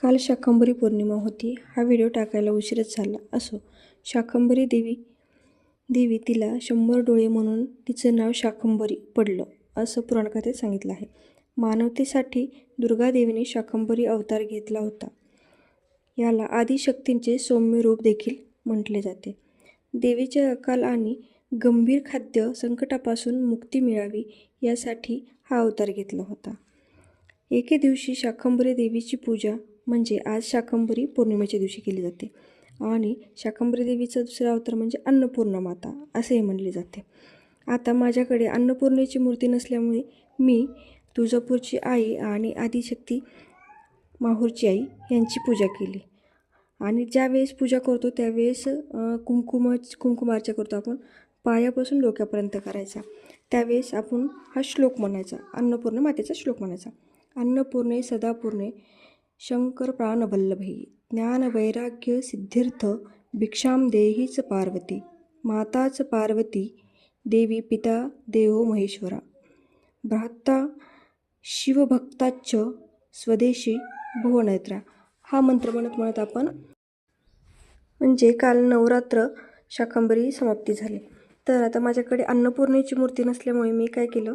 काल शाकंभरी पौर्णिमा होती. हा व्हिडिओ टाकायला उशीरच झाला. असो, शाकंभरी देवी तिला 100 डोळे म्हणून तिचं नाव शाकंभरी पडलं असं पुराणकथेत सांगितलं आहे. मानवतेसाठी दुर्गादेवीने शाकंभरी अवतार घेतला होता. याला आदिशक्तींचे सौम्य रूप देखील म्हटले जाते. देवीचे अकाल आणि गंभीर खाद्य संकटापासून मुक्ती मिळावी यासाठी हा अवतार घेतला होता. एके दिवशी शाकंभरी देवीची पूजा म्हणजे आज शाकंभरी पौर्णिमेच्या दिवशी केली जाते आणि शाकंभरी देवीचा दुसरा अवतार म्हणजे अन्नपूर्णा माता असेही म्हणले जाते. आता माझ्याकडे अन्नपूर्णेची मूर्ती नसल्यामुळे मी तुळजापूरची आई आणि आदिशक्ती माहूरची आई यांची पूजा केली. आणि ज्यावेळेस पूजा करतो त्यावेळेस कुंकुमार्चा करतो आपण, पायापासून डोक्यापर्यंत करायचा. त्यावेळेस आपण हा श्लोक म्हणायचा, अन्नपूर्ण मातेचा श्लोक म्हणायचा. अन्नपूर्णे सदापूर्णे शंकर प्राणवल्लभे ज्ञान वैराग्य सिद्ध्यर्थ भिक्षाम देहीच पार्वती माताच पार्वती देवी पिता देवो महेश्वरा भ्राता शिवभक्ताच्च स्वदेशी भुवनेत्रा. हा मंत्र म्हणत आपण म्हणजे काल नवरात्र शाकंभरी समाप्ती झाली. तर आता माझ्याकडे अन्नपूर्णेची मूर्ती नसल्यामुळे मी काय केलं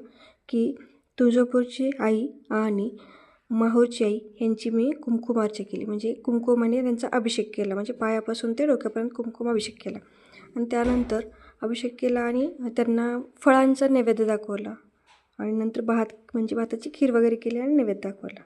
की तुळजापूरची आई आणि माहूरची आई यांची मी कुंकुमार्चा केली. म्हणजे कुंकुमाने त्यांचा अभिषेक केला, म्हणजे पायापासून ते डोक्यापर्यंत कुंकुम अभिषेक केला. आणि त्यानंतर अभिषेक केला आणि त्यांना फळांचा नैवेद्य दाखवला आणि नंतर भाताची खीर वगैरे केली आणि नैवेद्य दाखवला.